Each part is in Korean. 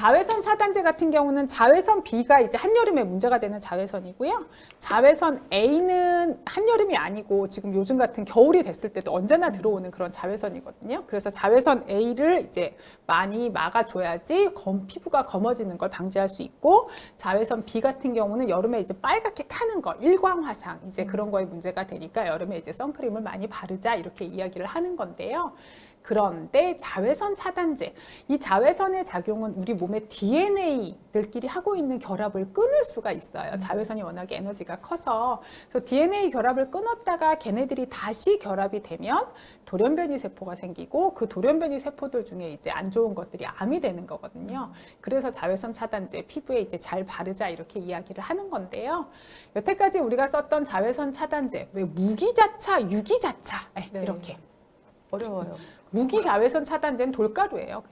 자외선 차단제 같은 경우는 자외선 B가 이제 한여름에 문제가 되는 자외선이고요. 자외선 A는 한여름이 아니고 지금 요즘 같은 겨울이 됐을 때도 언제나 들어오는 그런 자외선이거든요. 그래서 자외선 A를 이제 많이 막아줘야지 피부가 검어지는 걸 방지할 수 있고, 자외선 B 같은 경우는 여름에 이제 빨갛게 타는 거, 일광화상 이제 그런 거에 문제가 되니까 여름에 이제 선크림을 많이 바르자 이렇게 이야기를 하는 건데요. 그런데 자외선 차단제, 이 자외선의 작용은 우리 몸의 DNA들끼리 하고 있는 결합을 끊을 수가 있어요. 자외선이 워낙에 에너지가 커서. 그래서 DNA 결합을 끊었다가 걔네들이 다시 결합이 되면 돌연변이 세포가 생기고, 그 돌연변이 세포들 중에 이제 안 좋은 것들이 암이 되는 거거든요. 그래서 자외선 차단제 피부에 이제 잘 바르자 이렇게 이야기를 하는 건데요. 여태까지 우리가 썼던 자외선 차단제, 왜 무기자차, 유기자차 이렇게 어려워요. 무기 자외선 차단제는 돌가루예요.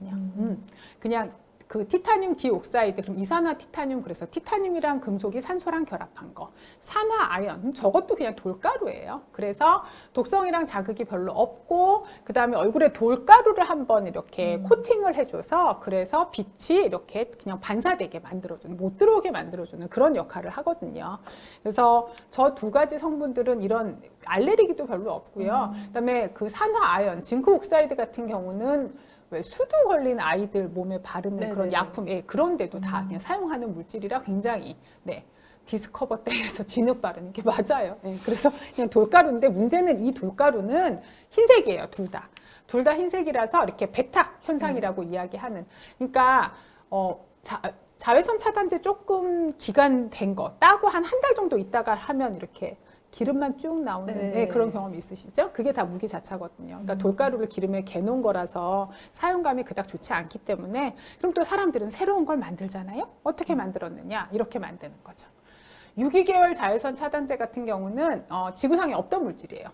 그냥 그 티타늄 디옥사이드, 그럼 이산화티타늄, 그래서 티타늄이랑 금속이 산소랑 결합한 거. 산화아연, 저것도 그냥 돌가루예요. 그래서 독성이랑 자극이 별로 없고, 그 다음에 얼굴에 돌가루를 한번 이렇게 코팅을 해줘서, 그래서 빛이 이렇게 그냥 반사되게 만들어주는, 못 들어오게 만들어주는 그런 역할을 하거든요. 그래서 저 두 가지 성분들은 이런 알레르기도 별로 없고요. 그 다음에 그 산화아연, 징크옥사이드 같은 경우는 왜 수두 걸린 아이들 몸에 바르는 네네네. 그런 약품, 그런 데도 다 그냥 사용하는 물질이라 굉장히, 디스커버 때에서 진흙 바르는 게 맞아요. 그래서 그냥 돌가루인데, 문제는 이 돌가루는 흰색이에요, 둘 다. 둘 다 흰색이라서 이렇게 배탁 현상이라고 이야기하는. 그러니까 자외선 차단제 조금 기간 된 거 따고 한 달 정도 있다가 하면 이렇게 기름만 쭉 나오는 그런 경험이 있으시죠? 그게 다 무기자차거든요. 그러니까 돌가루를 기름에 개놓은 거라서 사용감이 그닥 좋지 않기 때문에, 그럼 또 사람들은 새로운 걸 만들잖아요? 어떻게 만들었느냐? 이렇게 만드는 거죠. 유기계열 자외선 차단제 같은 경우는 지구상에 없던 물질이에요.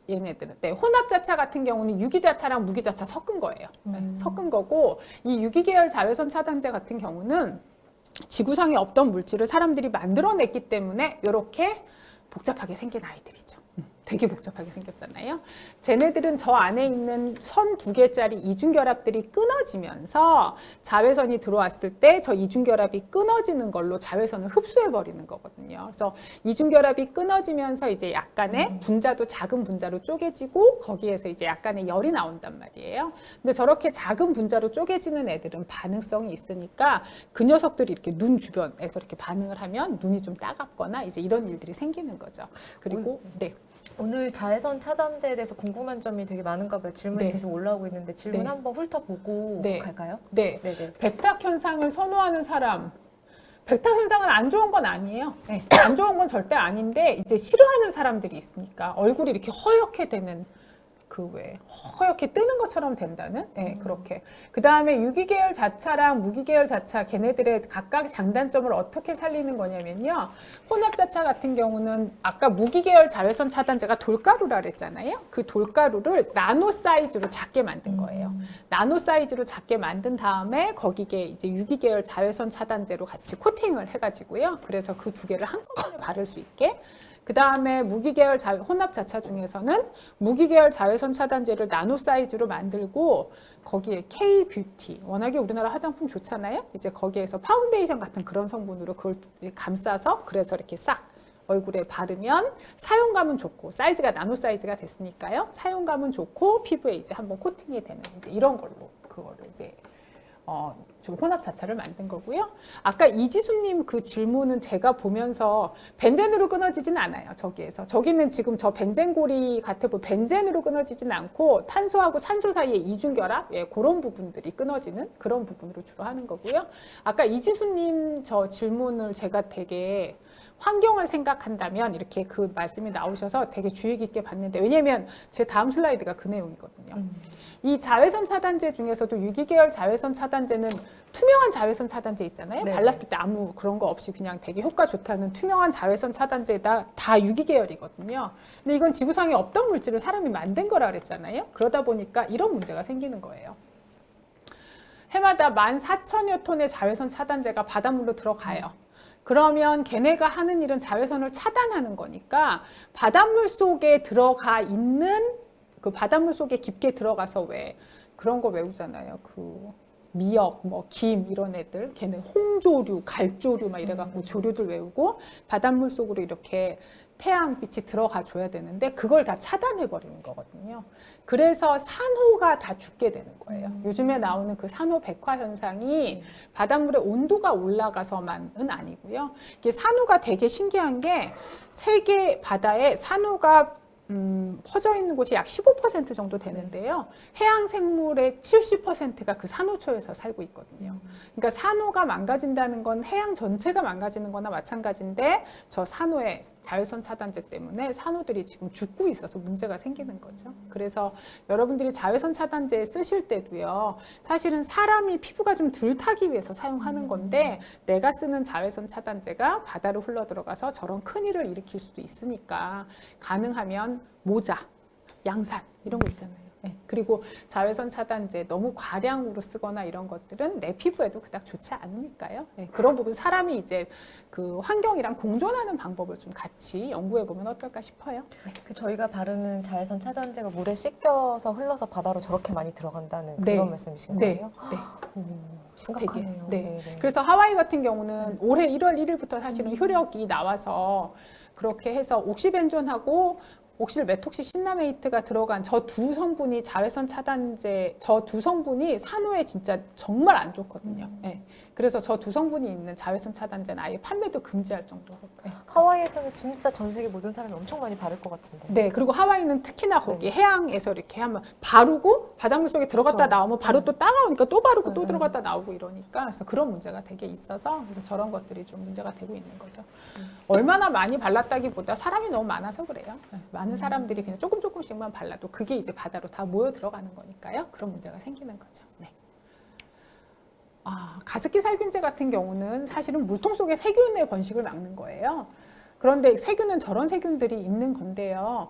얘네들은. 혼합자차 같은 경우는 유기자차랑 무기자차 섞은 거예요. 섞은 거고, 이 유기계열 자외선 차단제 같은 경우는 지구상에 없던 물질을 사람들이 만들어냈기 때문에 이렇게 복잡하게 생긴 아이들이죠. 되게 복잡하게 생겼잖아요. 쟤네들은 저 안에 있는 선 2개짜리 이중결합들이 끊어지면서 자외선이 들어왔을 때 저 이중결합이 끊어지는 걸로 자외선을 흡수해버리는 거거든요. 그래서 이중결합이 끊어지면서 이제 약간의 분자도 작은 분자로 쪼개지고, 거기에서 이제 약간의 열이 나온단 말이에요. 근데 저렇게 작은 분자로 쪼개지는 애들은 반응성이 있으니까 그 녀석들이 이렇게 눈 주변에서 이렇게 반응을 하면 눈이 좀 따갑거나 이제 이런 일들이 생기는 거죠. 그리고 오늘 자외선 차단제에 대해서 궁금한 점이 되게 많은가 봐요. 질문이 네. 계속 올라오고 있는데 질문 네. 한번 훑어보고 네. 갈까요? 네네. 백탁 현상을 선호하는 사람, 백탁 현상은 안 좋은 건 아니에요. 안 좋은 건 절대 아닌데, 이제 싫어하는 사람들이 있으니까 얼굴이 이렇게 허옇게 되는, 허옇게 뜨는 것처럼 된다는, 그렇게. 그 다음에 유기계열 자차랑 무기계열 자차, 걔네들의 각각 장단점을 어떻게 살리는 거냐면요. 혼합자차 같은 경우는 아까 무기계열 자외선 차단제가 돌가루라 그랬잖아요. 그 돌가루를 나노 사이즈로 작게 만든 거예요. 나노 사이즈로 작게 만든 다음에 거기에 이제 유기계열 자외선 차단제로 같이 코팅을 해가지고요. 그래서 그 두 개를 한꺼번에 바를 수 있게. 그 다음에 무기계열 혼합자차 중에서는 무기계열 자외선 차단제를 나노 사이즈로 만들고, 거기에 K-뷰티, 워낙에 우리나라 화장품 좋잖아요. 이제 거기에서 파운데이션 같은 그런 성분으로 그걸 감싸서, 그래서 이렇게 싹 얼굴에 바르면 사용감은 좋고, 사이즈가 나노 사이즈가 됐으니까요. 사용감은 좋고 피부에 이제 한번 코팅이 되는 이제 이런 걸로 그거를 이제 좀 혼합자차를 만든 거고요. 아까 이지수님 그 질문은 제가 보면서 벤젠으로 끊어지진 않아요. 저기는 지금 저 벤젠고리 같아 보면 벤젠으로 끊어지진 않고 탄소하고 산소 사이의 이중결합, 그런 부분들이 끊어지는 그런 부분으로 주로 하는 거고요. 아까 이지수님 저 질문을 제가 되게 환경을 생각한다면 이렇게 그 말씀이 나오셔서 되게 주의 깊게 봤는데, 왜냐면 제 다음 슬라이드가 그 내용이거든요. 이 자외선 차단제 중에서도 유기계열 자외선 차단제는 투명한 자외선 차단제 있잖아요. 네. 발랐을 때 아무 그런 거 없이 그냥 되게 효과 좋다는 투명한 자외선 차단제다 다 유기계열이거든요. 근데 이건 지구상에 없던 물질을 사람이 만든 거라 그랬잖아요. 그러다 보니까 이런 문제가 생기는 거예요. 해마다 14,000여 톤의 자외선 차단제가 바닷물로 들어가요. 그러면 걔네가 하는 일은 자외선을 차단하는 거니까 바닷물 속에 들어가 있는, 그 바닷물 속에 깊게 들어가서 왜 그런 거 외우잖아요. 미역, 뭐 김 이런 애들, 걔는 홍조류, 갈조류 막 이래갖고 조류들 외우고 바닷물 속으로 이렇게 태양빛이 들어가 줘야 되는데 그걸 다 차단해 버리는 거거든요. 그래서 산호가 다 죽게 되는 거예요. 요즘에 나오는 그 산호 백화 현상이 바닷물의 온도가 올라가서만은 아니고요. 이게 산호가 되게 신기한 게 세계 바다에 산호가 퍼져 있는 곳이 약 15% 정도 되는데요. 해양 생물의 70%가 그 산호초에서 살고 있거든요. 그러니까 산호가 망가진다는 건 해양 전체가 망가지는 거나 마찬가지인데 저 산호의 자외선 차단제 때문에 산호들이 지금 죽고 있어서 문제가 생기는 거죠. 그래서 여러분들이 자외선 차단제 쓰실 때도요. 사실은 사람이 피부가 좀 덜 타기 위해서 사용하는 건데 내가 쓰는 자외선 차단제가 바다로 흘러 들어가서 저런 큰일을 일으킬 수도 있으니까 가능하면 모자, 양산 이런 거 있잖아요. 네. 그리고 자외선 차단제 너무 과량으로 쓰거나 이런 것들은 내 피부에도 그닥 좋지 않으니까요. 네. 그런 부분 사람이 이제 그 환경이랑 공존하는 방법을 좀 같이 연구해 보면 어떨까 싶어요. 네. 그 저희가 바르는 자외선 차단제가 물에 씻겨서 흘러서 바다로 저렇게 많이 들어간다는 네. 그런 말씀이신 네. 거예요? 네. 심각하네요. 되게, 네. 그래서 하와이 같은 경우는 올해 1월 1일부터 사실은 효력이 나와서 그렇게 해서 옥시벤존하고 옥실 메톡시 신라메이트가 들어간 저 두 성분이 자외선 차단제, 저 두 성분이 산호에 진짜 정말 안 좋거든요. 네. 그래서 저 두 성분이 있는 자외선 차단제는 아예 판매도 금지할 정도로. 네. 하와이에서는 진짜 전 세계 모든 사람이 엄청 많이 바를 것 같은데. 네, 그리고 하와이는 특히나 거기 해양에서 이렇게 하면 바르고 바닷물 속에 들어갔다 그렇죠. 나오면 바로 또 따가우니까 또 바르고 또 네. 들어갔다 나오고 이러니까 그래서 그런 문제가 되게 있어서 그래서 저런 것들이 좀 문제가 되고 있는 거죠. 얼마나 많이 발랐다기보다 사람이 너무 많아서 그래요. 네, 많은 사람들이 그냥 조금씩만 발라도 그게 이제 바다로 다 모여 들어가는 거니까요. 그런 문제가 생기는 거죠. 네. 가습기 살균제 같은 경우는 사실은 물통 속에 세균의 번식을 막는 거예요. 그런데 세균은 저런 세균들이 있는 건데요.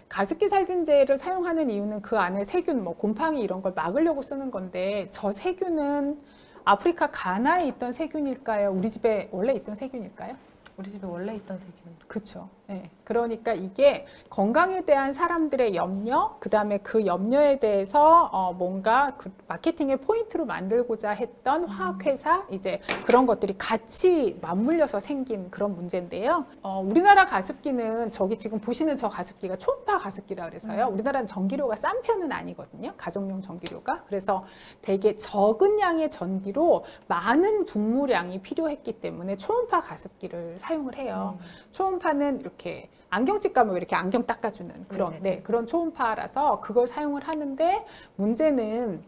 가습기 살균제를 사용하는 이유는 그 안에 세균, 뭐 곰팡이 이런 걸 막으려고 쓰는 건데 저 세균은 아프리카 가나에 있던 세균일까요? 우리 집에 원래 있던 세균일까요? 우리 집에 원래 있던 세균. 그렇죠. 네. 그러니까 이게 건강에 대한 사람들의 염려, 그다음에 그 염려에 대해서 뭔가 그 마케팅의 포인트로 만들고자 했던 화학회사 이제 그런 것들이 같이 맞물려서 생긴 그런 문제인데요. 우리나라 가습기는 저기 지금 보시는 저 가습기가 초음파 가습기라 그래서요. 우리나라는 전기료가 싼 편은 아니거든요. 가정용 전기료가. 그래서 되게 적은 양의 전기로 많은 분무량이 필요했기 때문에 초음파 가습기를 사용을 해요. 초음파는 이렇게 안경집 가면 이렇게 안경 닦아주는 그런 네, 그런 초음파라서 그걸 사용을 하는데 문제는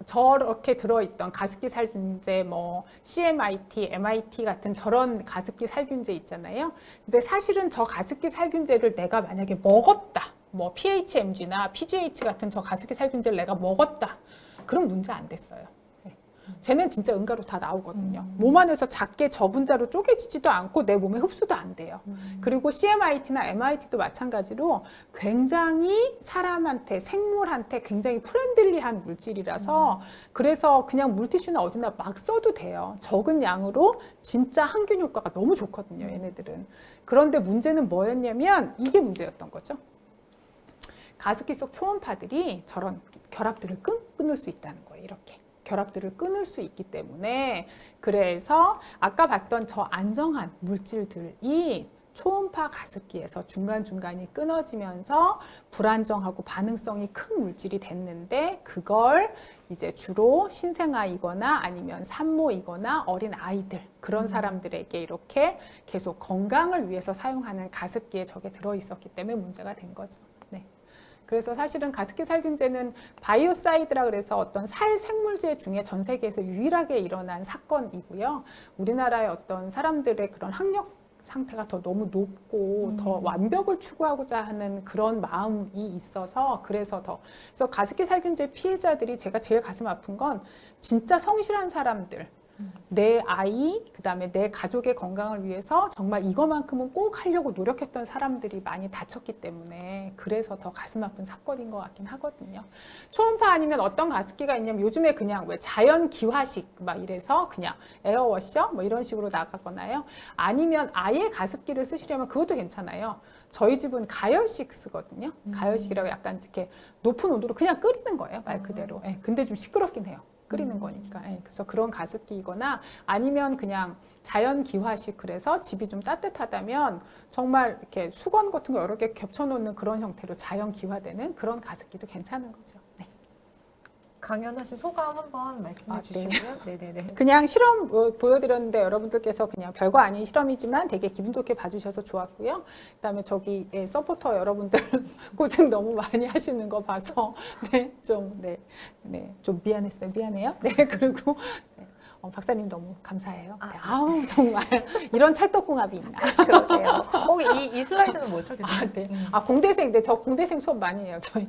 저렇게 들어있던 가습기 살균제 뭐 CMIT, MIT 같은 저런 가습기 살균제 있잖아요. 근데 사실은 저 가습기 살균제를 내가 만약에 먹었다. 뭐 PHMG나 PGH 같은 저 가습기 살균제를 내가 먹었다. 그럼 문제 안 됐어요. 쟤는 진짜 응가로 다 나오거든요. 몸 안에서 작게 저 분자로 쪼개지지도 않고 내 몸에 흡수도 안 돼요. 그리고 CMIT나 MIT도 마찬가지로 굉장히 사람한테, 생물한테 굉장히 프렌들리한 물질이라서 그래서 그냥 물티슈나 어디나 막 써도 돼요. 적은 양으로 진짜 항균 효과가 너무 좋거든요, 얘네들은. 그런데 문제는 뭐였냐면 이게 문제였던 거죠. 가습기 속 초음파들이 저런 결합들을 끊을 수 있다는 거예요, 이렇게. 결합들을 끊을 수 있기 때문에 그래서 아까 봤던 저 안정한 물질들이 초음파 가습기에서 중간중간이 끊어지면서 불안정하고 반응성이 큰 물질이 됐는데 그걸 이제 주로 신생아이거나 아니면 산모이거나 어린 아이들 그런 사람들에게 이렇게 계속 건강을 위해서 사용하는 가습기에 저게 들어있었기 때문에 문제가 된 거죠. 네. 그래서 사실은 가습기 살균제는 바이오사이드라 그래서 어떤 살 생물제 중에 전 세계에서 유일하게 일어난 사건이고요. 우리나라의 어떤 사람들의 그런 학력 상태가 더 너무 높고 더 완벽을 추구하고자 하는 그런 마음이 있어서 그래서 가습기 살균제 피해자들이 제가 제일 가슴 아픈 건 진짜 성실한 사람들 내 아이, 그다음에 내 가족의 건강을 위해서 정말 이거만큼은 꼭 하려고 노력했던 사람들이 많이 다쳤기 때문에 그래서 더 가슴 아픈 사건인 것 같긴 하거든요. 초음파 아니면 어떤 가습기가 있냐면 요즘에 그냥 왜 자연 기화식 막 이래서 그냥 에어워셔 뭐 이런 식으로 나가거나요. 아니면 아예 가습기를 쓰시려면 그것도 괜찮아요. 저희 집은 가열식 쓰거든요. 가열식이라고 약간 이렇게 높은 온도로 그냥 끓이는 거예요. 말 그대로. 예, 근데 좀 시끄럽긴 해요. 끓이는 거니까. 예, 그래서 그런 가습기이거나 아니면 그냥 자연 기화식 그래서 집이 좀 따뜻하다면 정말 이렇게 수건 같은 거 여러 개 겹쳐 놓는 그런 형태로 자연 기화되는 그런 가습기도 괜찮은 거죠. 네. 강연하신 소감 한번 말씀해 주시고요. 네네네. 그냥 실험 보여드렸는데 여러분들께서 그냥 별거 아닌 실험이지만 되게 기분 좋게 봐주셔서 좋았고요. 그다음에 저기 서포터 여러분들 고생 너무 많이 하시는 거 봐서 좀 미안했어요. 미안해요. 네 그리고 박사님 너무 감사해요. 네, 아우 정말 이런 찰떡궁합이 있나. 그러게요. 이 슬라이드는 뭐죠? 네. 공대생, 네, 저 공대생 수업 많이 해요. 저희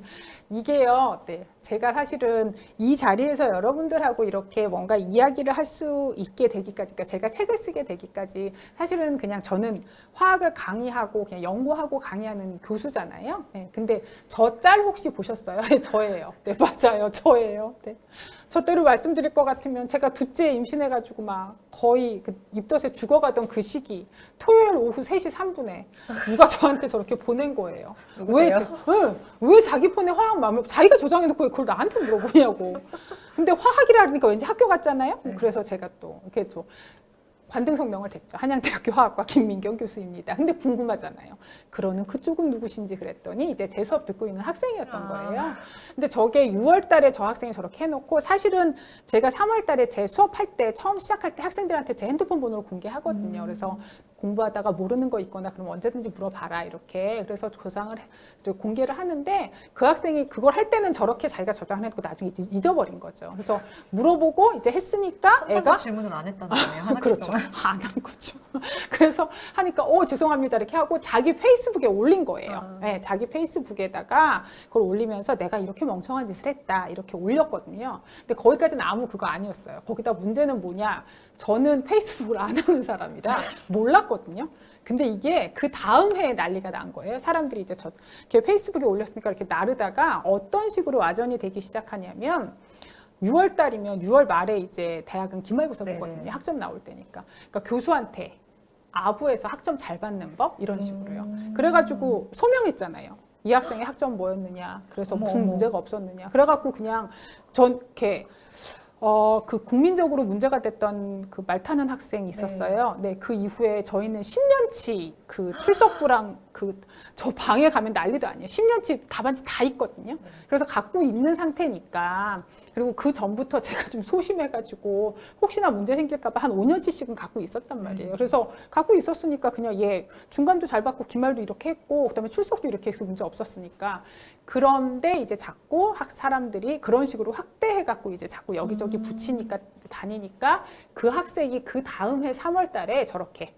이게요. 네, 제가 사실은 이 자리에서 여러분들하고 이렇게 뭔가 이야기를 할 수 있게 되기까지, 그러니까 제가 책을 쓰게 되기까지 사실은 그냥 저는 화학을 강의하고 그냥 연구하고 강의하는 교수잖아요. 네, 근데 저 짤 혹시 보셨어요? 네, 저예요. 네, 맞아요. 저예요. 네. 저 때로 말씀드릴 것 같으면 제가 둘째 임신해가지고 막 거의 그 입덧에 죽어가던 그 시기 토요일 오후 3시 3분에 누가 저한테 저렇게 보낸 거예요. 왜 자기 폰에 화학 마음을 자기가 저장해놓고 왜 그걸 나한테 물어보냐고. 근데 화학이라니까 왠지 학교 같잖아요. 그래서 제가 또 이렇게 또 관등성명을 댔죠. 한양대학교 화학과 김민경 교수입니다. 근데 궁금하잖아요. 그러는 그쪽은 누구신지 그랬더니 이제 제 수업 듣고 있는 학생이었던 거예요. 근데 저게 6월 달에 저 학생이 저렇게 해놓고 사실은 제가 3월 달에 제 수업할 때 처음 시작할 때 학생들한테 제 핸드폰 번호를 공개하거든요. 그래서 공부하다가 모르는 거 있거나 그러면 언제든지 물어봐라 이렇게. 그래서 저장을 공개를 하는데 그 학생이 그걸 할 때는 저렇게 자기가 저장을 해놓고 나중에 잊어버린 거죠. 그래서 물어보고 이제 했으니까 애가 질문을 안 했다는 거네요. 그렇죠. 안 한 거죠. 그래서 하니까 죄송합니다 이렇게 하고 자기 페이스북에 올린 거예요. 네, 자기 페이스북에다가 그걸 올리면서 내가 이렇게 멍청한 짓을 했다 이렇게 올렸거든요. 근데 거기까지는 아무 그거 아니었어요. 거기다 문제는 뭐냐? 저는 페이스북을 안 하는 사람이라 몰랐거든요. 근데 이게 그 다음 해에 난리가 난 거예요. 사람들이 이제 이렇게 페이스북에 올렸으니까 이렇게 나르다가 어떤 식으로 와전이 되기 시작하냐면 6월 달이면 6월 말에 이제 대학은 기말고사 보거든요. 학점 나올 때니까. 그러니까 교수한테 아부에서 학점 잘 받는 법 이런 식으로요. 그래가지고 소명했잖아요. 이 학생의 학점 뭐였느냐. 그래서 무슨 문제가 없었느냐. 그래갖고 그냥 전 이렇게 그 국민적으로 문제가 됐던 그 말 타는 학생이 있었어요. 네, 그 이후에 저희는 10년치 그 출석부랑 저 방에 가면 난리도 아니에요. 10년치 답안지 다 있거든요. 그래서 갖고 있는 상태니까. 그리고 그 전부터 제가 좀 소심해가지고 혹시나 문제 생길까봐 한 5년치씩은 갖고 있었단 말이에요. 그래서 갖고 있었으니까 그냥 중간도 잘 받고 기말도 이렇게 했고 그다음에 출석도 이렇게 해서 문제 없었으니까. 그런데 이제 자꾸 사람들이 그런 식으로 확대해갖고 이제 자꾸 여기저기 붙이니까 다니니까 그 학생이 그 다음 해 3월 달에 저렇게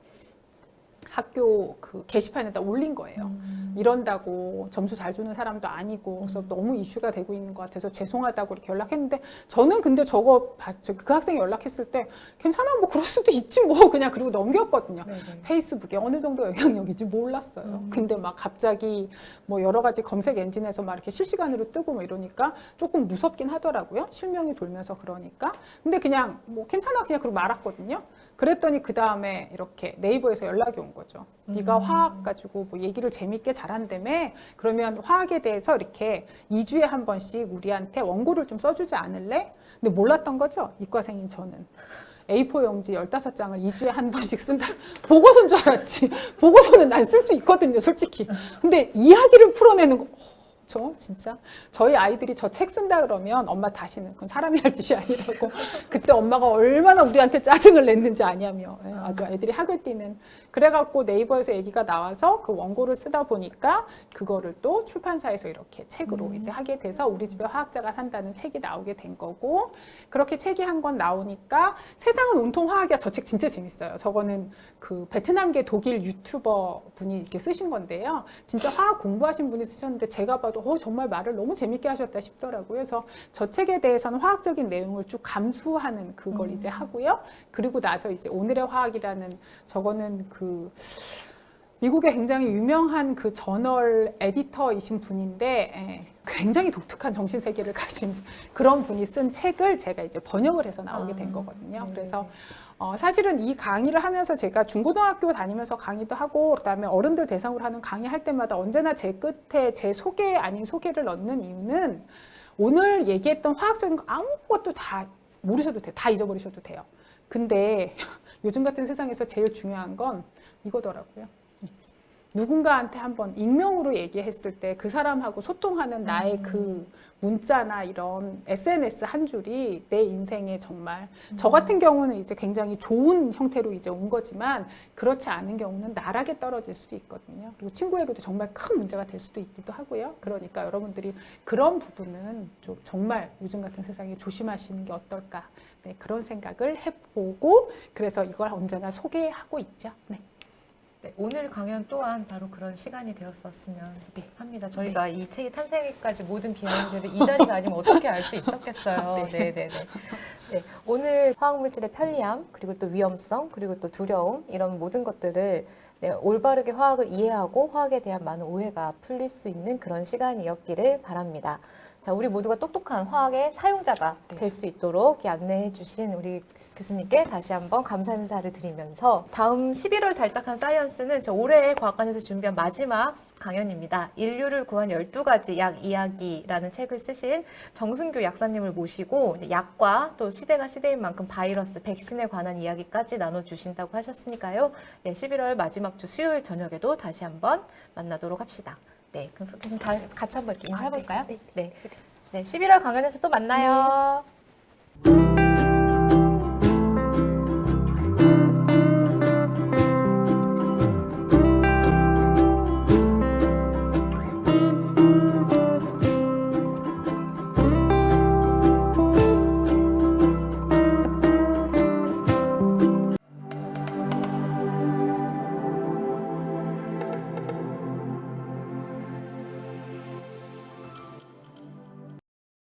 학교 그 게시판에다 올린 거예요. 이런다고 점수 잘 주는 사람도 아니고 그래서 너무 이슈가 되고 있는 것 같아서 죄송하다고 이렇게 연락했는데 저는 근데 저거 봤죠. 그 학생이 연락했을 때 괜찮아 뭐 그럴 수도 있지 뭐 그냥 그리고 넘겼거든요. 페이스북에 어느 정도 영향력인지 몰랐어요. 근데 막 갑자기 뭐 여러 가지 검색 엔진에서 막 이렇게 실시간으로 뜨고 뭐 이러니까 조금 무섭긴 하더라고요. 실명이 돌면서 그러니까. 근데 그냥 뭐 괜찮아 그냥 그러고 말았거든요. 그랬더니 그 다음에 이렇게 네이버에서 연락이 온 거죠. 네가 화학 가지고 뭐 얘기를 재밌게 잘한다며 그러면 화학에 대해서 이렇게 2주에 한 번씩 우리한테 원고를 좀 써주지 않을래? 근데 몰랐던 거죠. 이과생인 저는. A4 용지 15장을 2주에 한 번씩 쓴다. 보고서인 줄 알았지. 보고서는 난 쓸 수 있거든요, 솔직히. 근데 이야기를 풀어내는 거. 진짜 저희 아이들이 저 책 쓴다 그러면 엄마 다시는 그건 사람이 할 짓이 아니라고 그때 엄마가 얼마나 우리한테 짜증을 냈는지 아냐며 아주 애들이 학을 띄는 그래갖고 네이버에서 얘기가 나와서 그 원고를 쓰다 보니까 그거를 또 출판사에서 이렇게 책으로 이제 하게 돼서 우리 집에 화학자가 산다는 책이 나오게 된 거고 그렇게 책이 한 권 나오니까 세상은 온통 화학이야. 저 책 진짜 재밌어요. 저거는 그 베트남계 독일 유튜버 분이 이렇게 쓰신 건데요. 진짜 화학 공부하신 분이 쓰셨는데 제가 봐도 들어도 정말 말을 너무 재밌게 하셨다 싶더라고요. 그래서 저 책에 대해서는 화학적인 내용을 쭉 감수하는 그걸 이제 하고요. 그리고 나서 이제 오늘의 화학이라는 저거는 그 미국의 굉장히 유명한 그 저널 에디터이신 분인데 굉장히 독특한 정신 세계를 가진 그런 분이 쓴 책을 제가 이제 번역을 해서 나오게 된 거거든요. 네. 그래서 사실은 이 강의를 하면서 제가 중고등학교 다니면서 강의도 하고 그다음에 어른들 대상으로 하는 강의 할 때마다 언제나 제 끝에 제 소개 아닌 소개를 넣는 이유는 오늘 얘기했던 화학적인 거 아무것도 다 모르셔도 돼요. 다 잊어버리셔도 돼요. 근데 요즘 같은 세상에서 제일 중요한 건 이거더라고요. 누군가한테 한번 익명으로 얘기했을 때 그 사람하고 소통하는 나의 그 문자나 이런 SNS 한 줄이 내 인생에 정말 저 같은 경우는 이제 굉장히 좋은 형태로 이제 온 거지만 그렇지 않은 경우는 나락에 떨어질 수도 있거든요. 그리고 친구에게도 정말 큰 문제가 될 수도 있기도 하고요. 그러니까 여러분들이 그런 부분은 좀 정말 요즘 같은 세상에 조심하시는 게 어떨까. 네, 그런 생각을 해보고 그래서 이걸 언제나 소개하고 있죠. 네. 네, 오늘 강연 또한 바로 그런 시간이 되었었으면 네. 합니다. 저희가 이 책이 탄생까지 모든 비하인드를 이 자리가 아니면 어떻게 알 수 있었겠어요. 네. 네, 오늘 화학물질의 편리함, 그리고 또 위험성, 그리고 또 두려움 이런 모든 것들을 올바르게 화학을 이해하고 화학에 대한 많은 오해가 풀릴 수 있는 그런 시간이었기를 바랍니다. 자, 우리 모두가 똑똑한 화학의 사용자가 될 수 있도록 이렇게 안내해 주신 우리 교수님께 다시 한번 감사 인사를 드리면서 다음 11월 달짝한 사이언스는 저 올해 과학관에서 준비한 마지막 강연입니다. 인류를 구한 12가지 약 이야기라는 책을 쓰신 정순규 약사님을 모시고 약과 또 시대가 시대인 만큼 바이러스, 백신에 관한 이야기까지 나눠주신다고 하셨으니까요. 네, 11월 마지막 주 수요일 저녁에도 다시 한번 만나도록 합시다. 네, 그럼 교수님 다 같이 한번 이렇게 인사해볼까요? 네. 네. 네, 11월 강연에서 또 만나요.